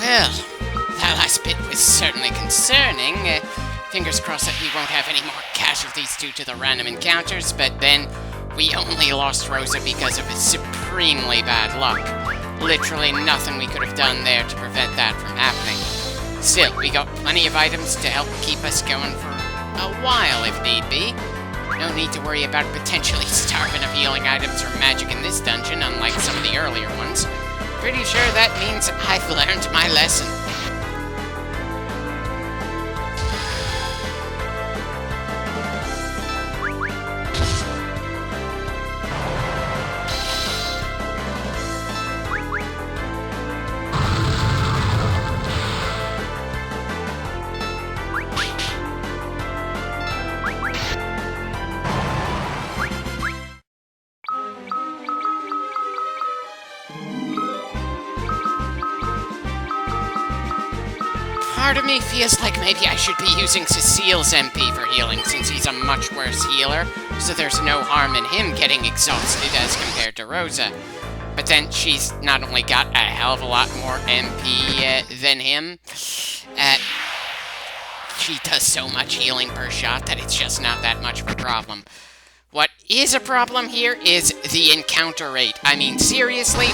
Well, that last bit was certainly concerning. Fingers crossed that we won't have any more casualties due to the random encounters, but then we only lost Rosa because of his supremely bad luck. Literally nothing we could have done there to prevent that from happening. Still, we got plenty of items to help keep us going for a while if need be. No need to worry about potentially starving of healing items or magic in this dungeon, unlike some of the earlier ones. Pretty sure that means I've learned my lesson. Part of me feels like maybe I should be using Cecile's MP for healing, since he's a much worse healer, so there's no harm in him getting exhausted as compared to Rosa. But then she's not only got a hell of a lot more MP than him, she does so much healing per shot that it's just not that much of a problem. What is a problem here is the encounter rate. I mean, seriously,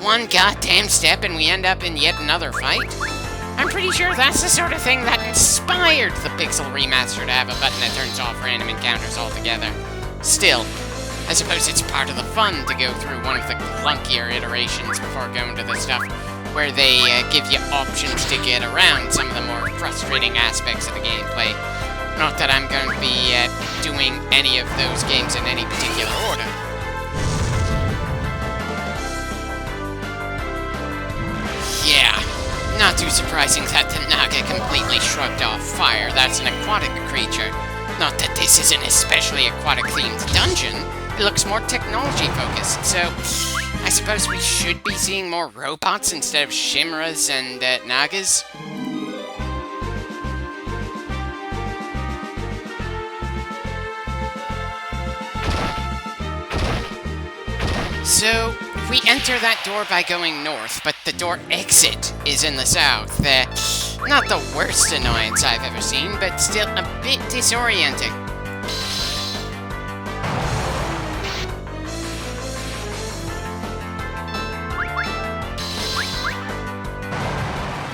one goddamn step, and we end up in yet another fight? I'm pretty sure that's the sort of thing that inspired the Pixel Remaster to have a button that turns off random encounters altogether. Still, I suppose it's part of the fun to go through one of the clunkier iterations before going to the stuff where they give you options to get around some of the more frustrating aspects of the gameplay. Not that I'm going to be doing any of those games in any particular order. Yeah. Not too surprising that the Naga completely shrugged off fire. That's an aquatic creature. Not that this is an especially aquatic-themed dungeon. It looks more technology-focused, so I suppose we should be seeing more robots instead of Shimras and Nagas. So, we enter that door by going north, but the door exit is in the south. Not the worst annoyance I've ever seen, but still a bit disorienting.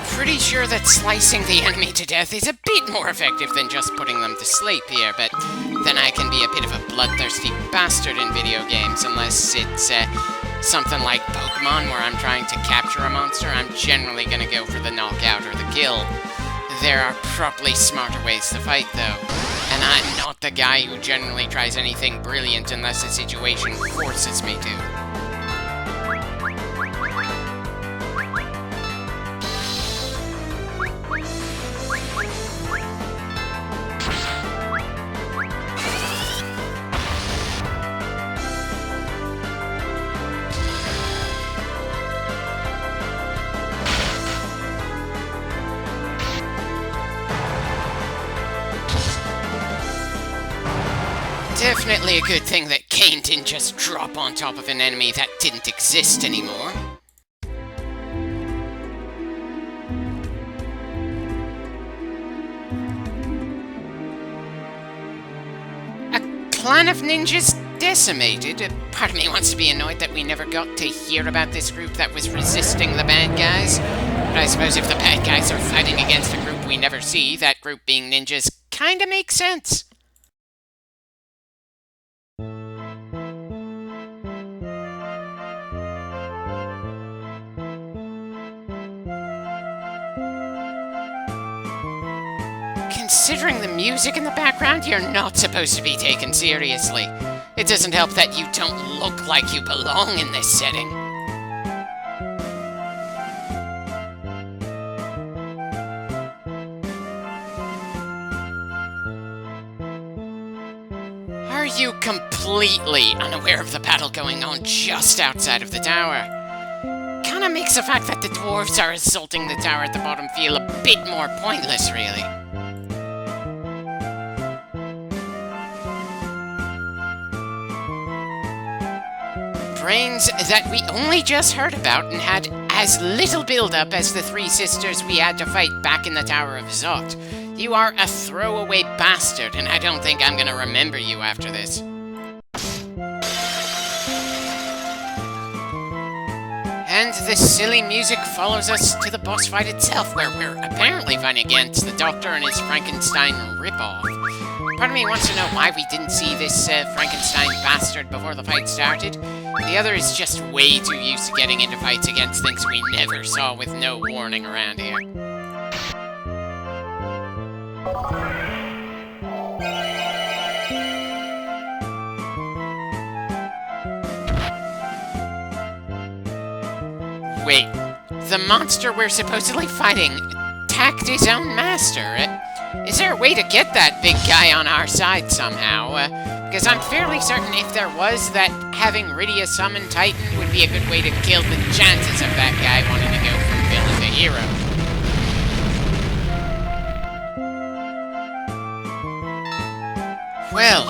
Pretty sure that slicing the enemy to death is a bit more effective than just putting them to sleep here, but then I can be a bit of a bloodthirsty bastard in video games, unless it's something like Pokemon where I'm trying to capture a monster. I'm generally gonna go for the knockout or the kill. There are probably smarter ways to fight, though, and I'm not the guy who generally tries anything brilliant unless the situation forces me to. Definitely a good thing that Cain didn't just drop on top of an enemy that didn't exist anymore. A clan of ninjas decimated? Part of me wants to be annoyed that we never got to hear about this group that was resisting the bad guys. But I suppose if the bad guys are fighting against a group we never see, that group being ninjas kinda makes sense. Considering the music in the background, you're not supposed to be taken seriously. It doesn't help that you don't look like you belong in this setting. Are you completely unaware of the battle going on just outside of the tower? Kinda makes the fact that the dwarves are assaulting the tower at the bottom feel a bit more pointless, really. brains that we only just heard about and had as little build-up as the three sisters we had to fight back in the Tower of Zot. You are a throwaway bastard, and I don't think I'm gonna remember you after this. And the silly music follows us to the boss fight itself, where we're apparently fighting against the Doctor and his Frankenstein ripoff. Part of me wants to know why we didn't see this Frankenstein bastard before the fight started. The other is just way too used to getting into fights against things we never saw with no warning around here. Wait, the monster we're supposedly fighting attacked his own master. Is there a way to get that big guy on our side somehow? Because I'm fairly certain if there was, that having Rydia summon Titan would be a good way to kill the chances of that guy wanting to go from villain to hero. Well,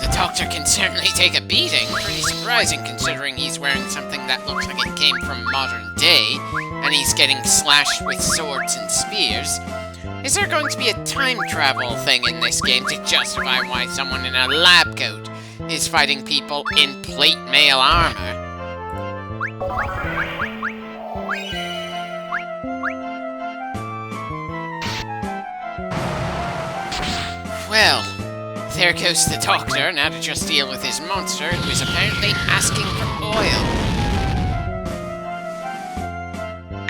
the Doctor can certainly take a beating. Pretty surprising considering he's wearing something that looks like it came from modern day, and he's getting slashed with swords and spears. Is there going to be a time travel thing in this game to justify why someone in a lab coat is fighting people in plate mail armor? Well, there goes the Doctor, now to just deal with his monster, who is apparently asking for oil.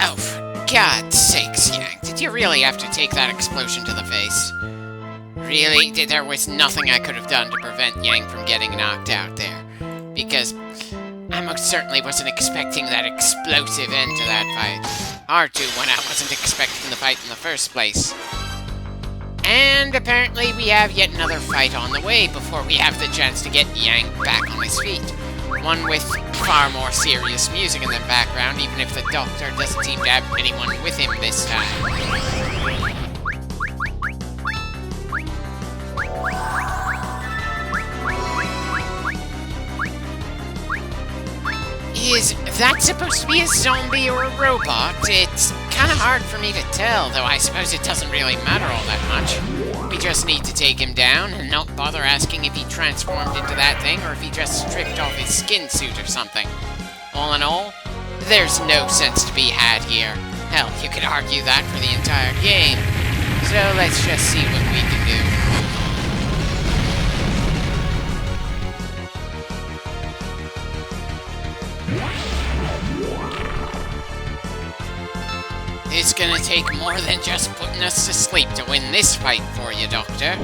Oh, for God's sakes, Yang. Did you really have to take that explosion to the face? Really? There was nothing I could have done to prevent Yang from getting knocked out there. Because I most certainly wasn't expecting that explosive end to that fight. Hard to when I wasn't expecting the fight in the first place. And apparently we have yet another fight on the way before we have the chance to get Yang back on his feet. One with far more serious music in the background, even if the Doctor doesn't seem to have anyone with him this time. Is that supposed to be a zombie or a robot? It's kind of hard for me to tell, though I suppose it doesn't really matter all that much. We just need to take him down and not bother asking if he transformed into that thing or if he just stripped off his skin suit or something. All in all, there's no sense to be had here. Hell, you could argue that for the entire game. So let's just see what we can do. It's gonna take more than just putting us to sleep to win this fight for you, Doctor.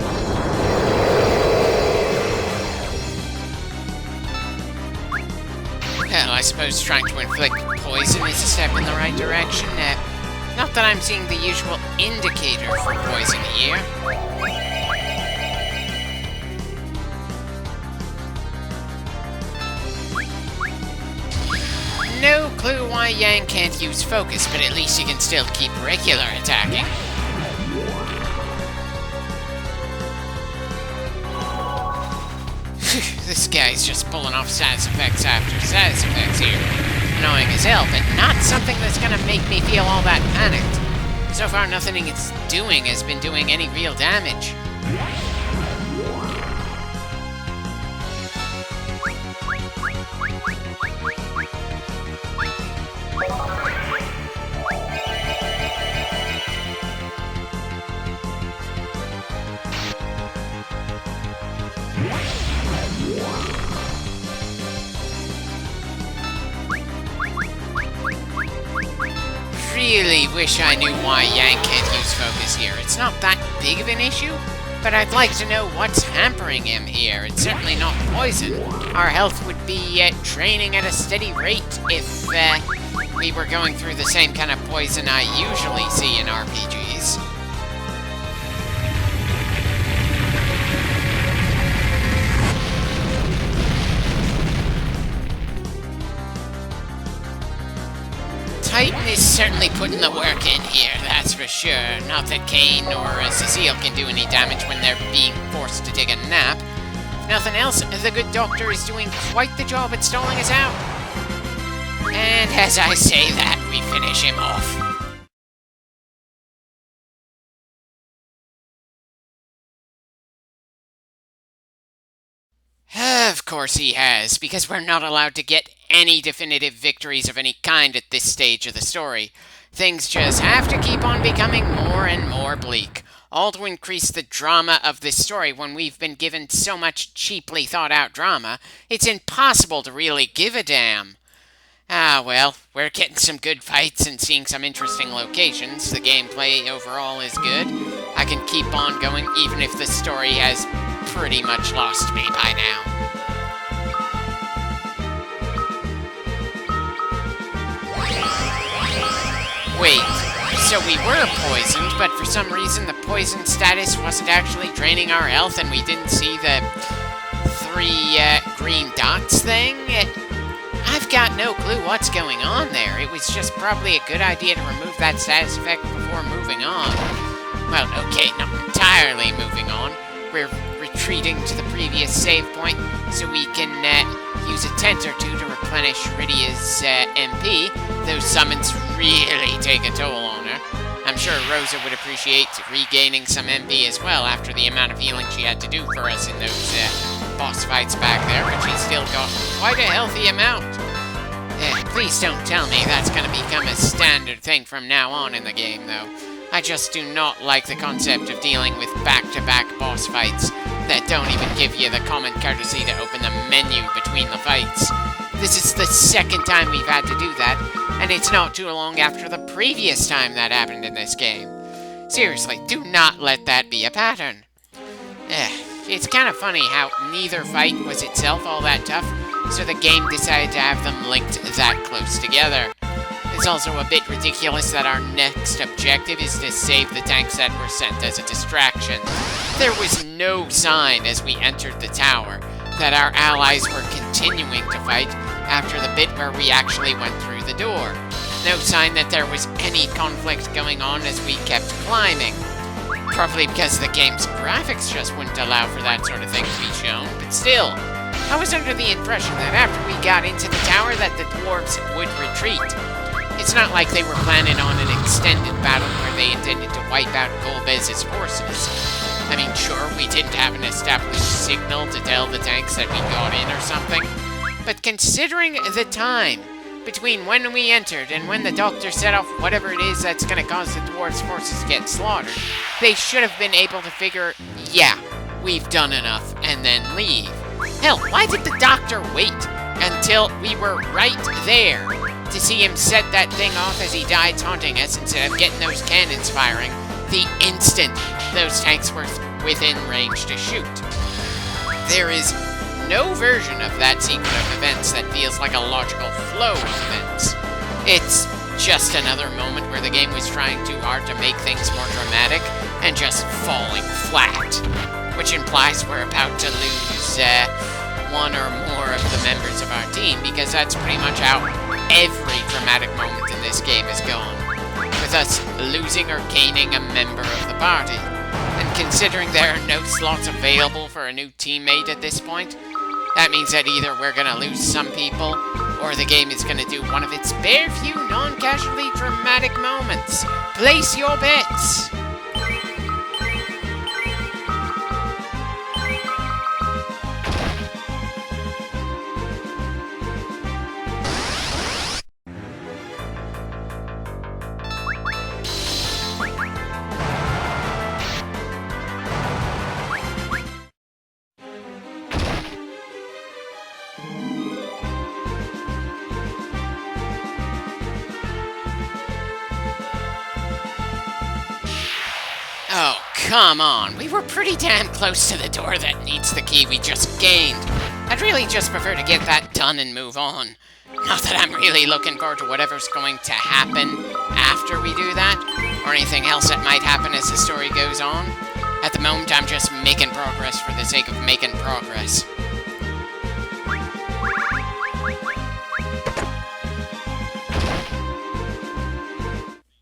Well, I suppose trying to inflict poison is a step in the right direction. Not that I'm seeing the usual indicator for poison here. No clue why Yang can't use focus, but at least he can still keep regular attacking. This guy's just pulling off status effects after status effects here. Annoying as hell, but not something that's gonna make me feel all that panicked. So far, nothing it's doing has been doing any real damage. Really wish I knew why Yang can't use focus here. It's not that big of an issue, but I'd like to know what's hampering him here. It's certainly not poison. Our health would be draining at a steady rate if we were going through the same kind of poison I usually see in RPGs. Titan is certainly putting the work in here, that's for sure. Not that Kane or Cecile can do any damage when they're being forced to take a nap. If nothing else, the good Doctor is doing quite the job at stalling us out. And as I say that, we finish him off. Of course he has, because we're not allowed to get any definitive victories of any kind at this stage of the story. Things just have to keep on becoming more and more bleak, all to increase the drama of this story. When we've been given so much cheaply thought out drama, it's impossible to really give a damn. Ah, well, we're getting some good fights and seeing some interesting locations. The gameplay overall is good. I can keep on going even if the story has pretty much lost me by now. Wait, so we were poisoned, but for some reason the poison status wasn't actually draining our health and we didn't see the 3 green dots thing? I've got no clue what's going on there. It was just probably a good idea to remove that status effect before moving on. Well, okay, not entirely moving on. We're retreating to the previous save point so we can use a tent or two to replenish Rydia's MP. Those summons really take a toll on her. I'm sure Rosa would appreciate regaining some MP as well after the amount of healing she had to do for us in those boss fights back there, but she's still got quite a healthy amount. Please don't tell me that's going to become a standard thing from now on in the game, though. I just do not like the concept of dealing with back-to-back boss fights that don't even give you the common courtesy to open the menu between the fights. This is the second time we've had to do that, and it's not too long after the previous time that happened in this game. Seriously, do not let that be a pattern. It's kind of funny how neither fight was itself all that tough, so the game decided to have them linked that close together. It's also a bit ridiculous that our next objective is to save the tanks that were sent as a distraction. There was no sign as we entered the tower that our allies were continuing to fight after the bit where we actually went through the door. No sign that there was any conflict going on as we kept climbing. Probably because the game's graphics just wouldn't allow for that sort of thing to be shown, but still, I was under the impression that after we got into the tower that the dwarves would retreat. It's not like they were planning on an extended battle where they intended to wipe out Golbez's forces. I mean, sure, we didn't have an established signal to tell the tanks that we got in or something, but considering the time between when we entered and when the doctor set off whatever it is that's going to cause the dwarves' forces to get slaughtered, they should have been able to figure, yeah, we've done enough, and then leave. Hell, why did the doctor wait until we were right there to see him set that thing off as he died taunting us instead of getting those cannons firing the instant those tanks were within range to shoot? There is no version of that sequence of events that feels like a logical flow of events. It's just another moment where the game was trying too hard to make things more dramatic and just falling flat, which implies we're about to lose one or more of the members of our team, because that's pretty much how every dramatic moment in this game is gone, with us losing or gaining a member of the party. And considering there are no slots available for a new teammate at this point, that means that either we're gonna lose some people, or the game is gonna do one of its bare few non-casually dramatic moments. Place your bets! Oh, come on. We were pretty damn close to the door that needs the key we just gained. I'd really just prefer to get that done and move on. Not that I'm really looking forward to whatever's going to happen after we do that, or anything else that might happen as the story goes on. At the moment, I'm just making progress for the sake of making progress.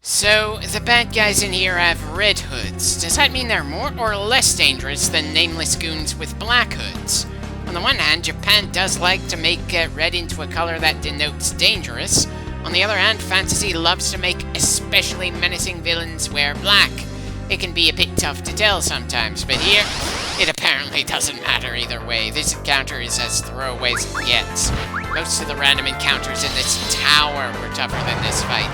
So, the bad guys in here have red hoods. Does that mean they're more or less dangerous than nameless goons with black hoods? On the one hand, Japan does like to make red into a color that denotes dangerous. On the other hand, fantasy loves to make especially menacing villains wear black. It can be a bit tough to tell sometimes, but here, it apparently doesn't matter either way. This encounter is as throwaway as it gets. Most of the random encounters in this tower were tougher than this fight.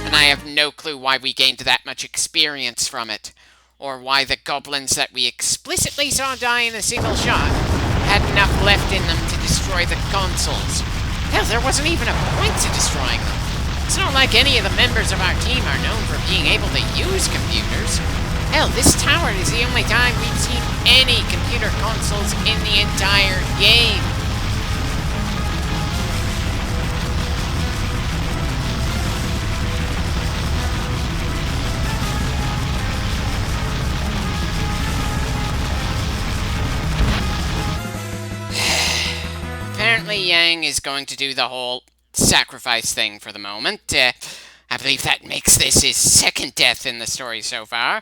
And I have no clue why we gained that much experience from it, or why the goblins that we explicitly saw die in a single shot had enough left in them to destroy the consoles. Hell, there wasn't even a point to destroying them. It's not like any of the members of our team are known for being able to use computers. Hell, this tower is the only time we've seen any computer consoles in the entire game. Apparently Yang is going to do the whole sacrifice thing for the moment. I believe that makes this his second death in the story so far.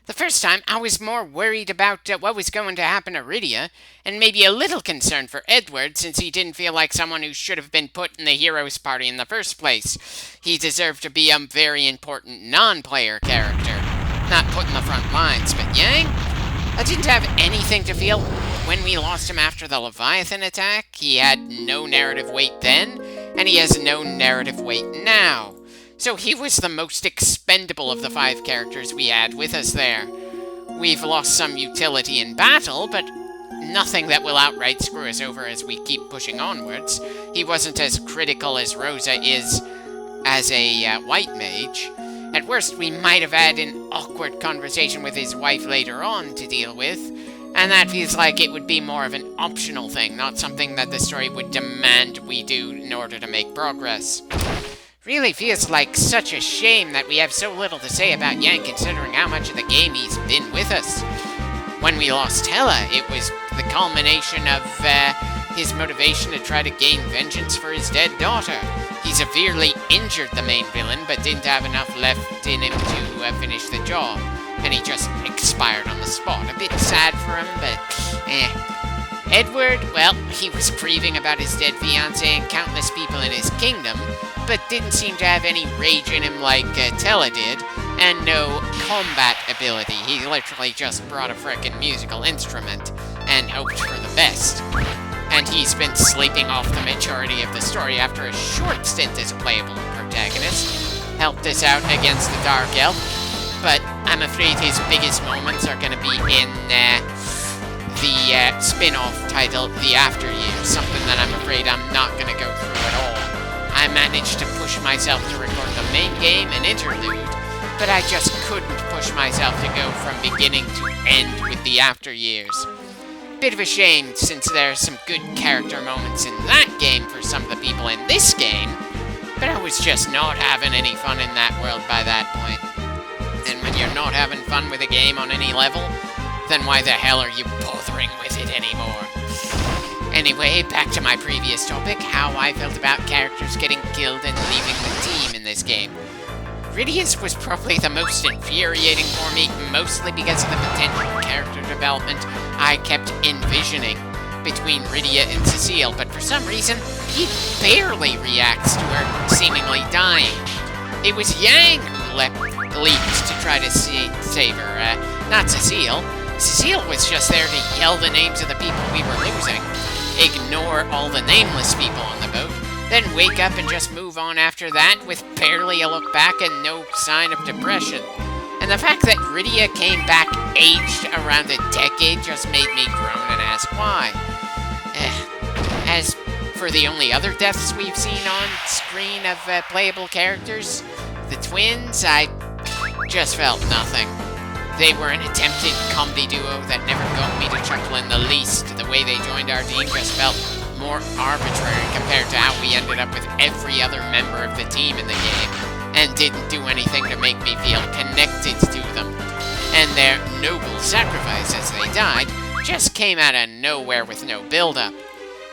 The first time, I was more worried about what was going to happen to Rydia, and maybe a little concerned for Edward, since he didn't feel like someone who should have been put in the hero's party in the first place. He deserved to be a very important non-player character, not put in the front lines. But Yang, I didn't have anything to feel when we lost him after the Leviathan attack. He had no narrative weight then, and he has no narrative weight now. So he was the most expendable of the 5 characters we had with us there. We've lost some utility in battle, but nothing that will outright screw us over as we keep pushing onwards. He wasn't as critical as Rosa is as a white mage. At worst, we might have had an awkward conversation with his wife later on to deal with, and that feels like it would be more of an optional thing, not something that the story would demand we do in order to make progress. Really feels like such a shame that we have so little to say about Yang, considering how much of the game he's been with us. When we lost Hela, it was the culmination of his motivation to try to gain vengeance for his dead daughter. He severely injured the main villain, but didn't have enough left in him to finish the job, and he just expired on the spot. A bit sad for him, but Edward, well, he was grieving about his dead fiancé and countless people in his kingdom, but didn't seem to have any rage in him like Tella did, and no combat ability. He literally just brought a frickin' musical instrument and hoped for the best. And he's been sleeping off the majority of the story after a short stint as a playable protagonist. Helped us out against the Dark Elf, but I'm afraid his biggest moments are going to be in the spin-off titled The After Years, something that I'm afraid I'm not going to go through at all. I managed to push myself to record the main game and interlude, but I just couldn't push myself to go from beginning to end with The After Years. Bit of a shame, since there are some good character moments in that game for some of the people in this game, but I was just not having any fun in that world by that point. And when you're not having fun with a game on any level, then why the hell are you bothering with it anymore? Anyway, back to my previous topic, how I felt about characters getting killed and leaving the team in this game. Rydia's was probably the most infuriating for me, mostly because of the potential character development I kept envisioning between Rydia and Cecile, but for some reason, he barely reacts to her seemingly dying. It was Yang who leaped to try to save her, not Cecile. Cecile was just there to yell the names of the people we were losing, ignore all the nameless people on the boat, then wake up and just move on after that with barely a look back and no sign of depression. And the fact that Rydia came back aged around a decade just made me groan and ask why. As for the only other deaths we've seen on screen of playable characters, the twins, I just felt nothing. They were an attempted comedy duo that never got me to chuckle in the least. The way they joined our team just felt more arbitrary compared to how we ended up with every other member of the team in the game, and didn't do anything to make me feel connected to them. And their noble sacrifice as they died just came out of nowhere with no build-up.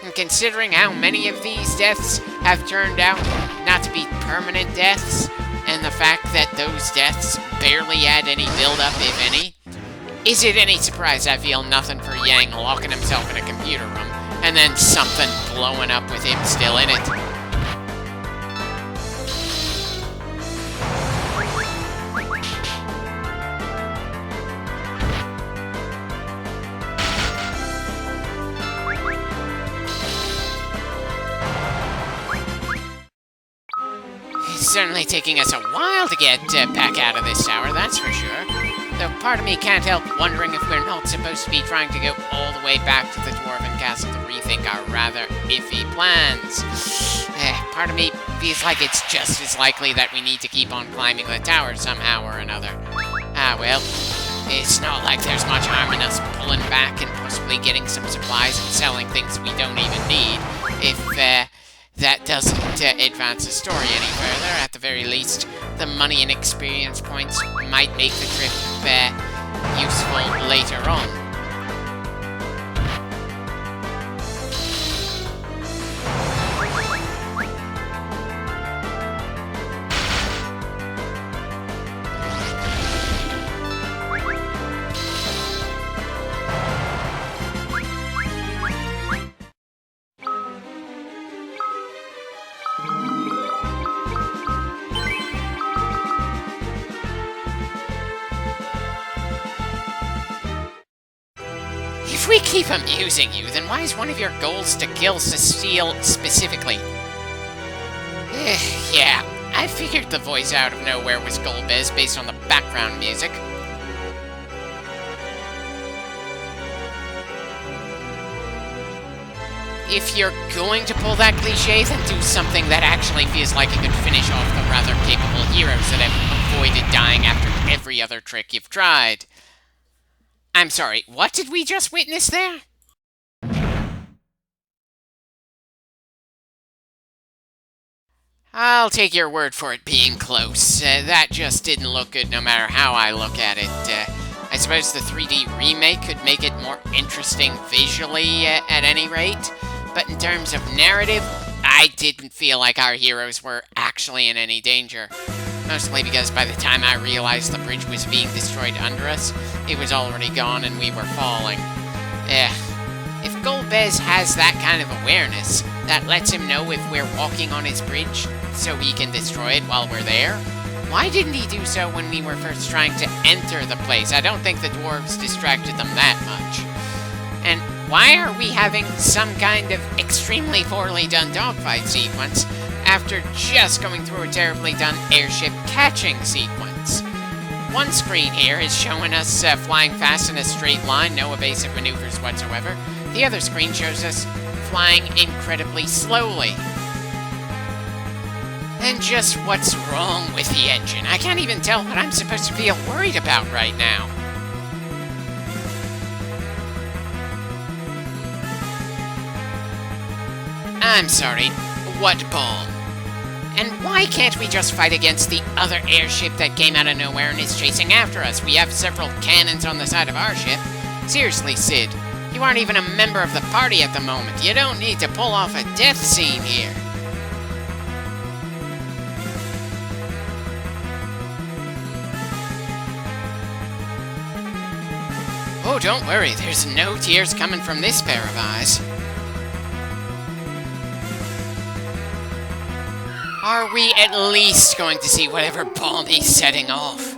And considering how many of these deaths have turned out not to be permanent deaths, and the fact that those deaths barely had any build-up, if any. Is it any surprise I feel nothing for Yang locking himself in a computer room, and then something blowing up with him still in it? It's certainly taking us a while to get back out of this tower, that's for sure. Though part of me can't help wondering if we're not supposed to be trying to go all the way back to the Dwarven Castle to rethink our rather iffy plans. Part of me feels like it's just as likely that we need to keep on climbing the tower somehow or another. Ah, well, it's not like there's much harm in us pulling back and possibly getting some supplies and selling things we don't even need, if that doesn't advance the story any further. At the very least, the money and experience points might make the trip useful later on. If we keep amusing you, then why is one of your goals to kill Cecile specifically? Yeah, I figured the voice out of nowhere was Golbez based on the background music. If you're going to pull that cliché, then do something that actually feels like it could finish off the rather capable heroes that have avoided dying after every other trick you've tried. I'm sorry, what did we just witness there? I'll take your word for it being close. That just didn't look good no matter how I look at it. I suppose the 3D remake could make it more interesting visually at any rate, but in terms of narrative, I didn't feel like our heroes were actually in any danger. Mostly because by the time I realized the bridge was being destroyed under us, it was already gone and we were falling. If Golbez has that kind of awareness, that lets him know if we're walking on his bridge so he can destroy it while we're there, why didn't he do so when we were first trying to enter the place? I don't think the dwarves distracted them that much. And why are we having some kind of extremely poorly done dogfight sequence after just going through a terribly done airship catching sequence? One screen here is showing us flying fast in a straight line, no evasive maneuvers whatsoever. The other screen shows us flying incredibly slowly. And just what's wrong with the engine? I can't even tell what I'm supposed to feel worried about right now. I'm sorry, what bomb? And why can't we just fight against the other airship that came out of nowhere and is chasing after us? We have several cannons on the side of our ship. Seriously, Sid, you aren't even a member of the party at the moment. You don't need to pull off a death scene here. Oh, don't worry, there's no tears coming from this pair of eyes. Are we at least going to see whatever bomb he's setting off?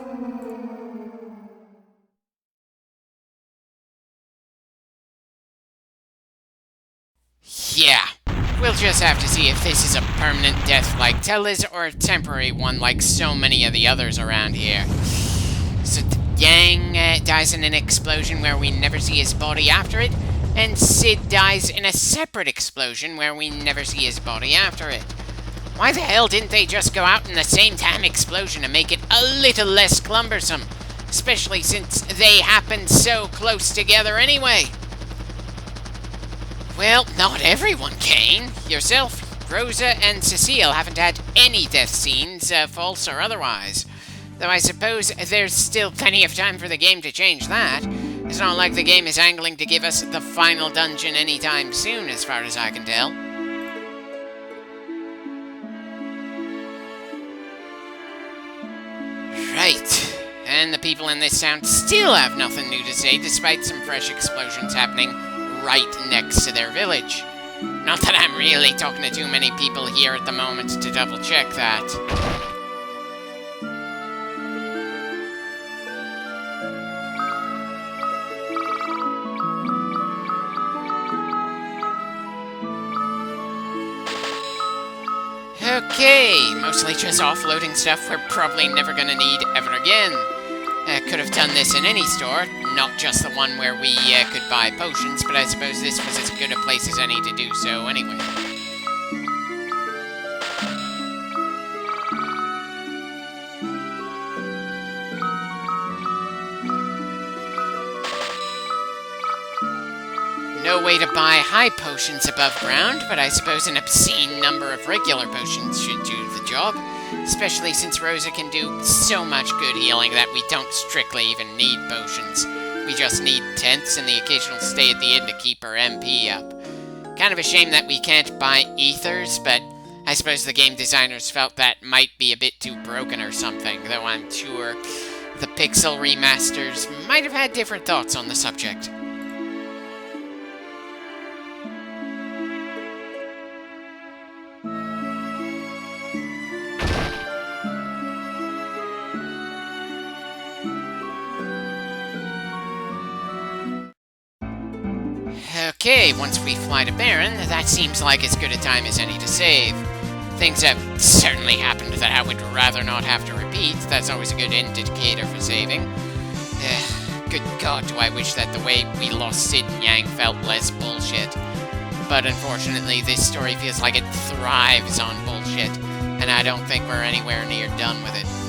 Yeah, we'll just have to see if this is a permanent death like Tellez or a temporary one like so many of the others around here. So Yang dies in an explosion where we never see his body after it, and Sid dies in a separate explosion where we never see his body after it. Why the hell didn't they just go out in the same time explosion to make it a little less cumbersome? Especially since they happened so close together anyway. Well, not everyone, Kane. Yourself, Rosa, and Cecile haven't had any death scenes, false or otherwise. Though I suppose there's still plenty of time for the game to change that. It's not like the game is angling to give us the final dungeon anytime soon, as far as I can tell. Right. And the people in this town still have nothing new to say, despite some fresh explosions happening right next to their village. Not that I'm really talking to too many people here at the moment to double check that. Okay, mostly just offloading stuff we're probably never gonna need ever again. Could have done this in any store, not just the one where we could buy potions, but I suppose this was as good a place as any to do so anyway. No way to buy high potions above ground, but I suppose an obscene number of regular potions should do the job, especially since Rosa can do so much good healing that we don't strictly even need potions. We just need tents and the occasional stay at the inn to keep our MP up. Kind of a shame that we can't buy ethers, but I suppose the game designers felt that might be a bit too broken or something, though I'm sure the Pixel remasters might have had different thoughts on the subject. Okay, once we fly to Baron, that seems like as good a time as any to save. Things have certainly happened that I would rather not have to repeat. That's always a good indicator for saving. Good God, do I wish that the way we lost Sid and Yang felt less bullshit. But unfortunately, this story feels like it thrives on bullshit, and I don't think we're anywhere near done with it.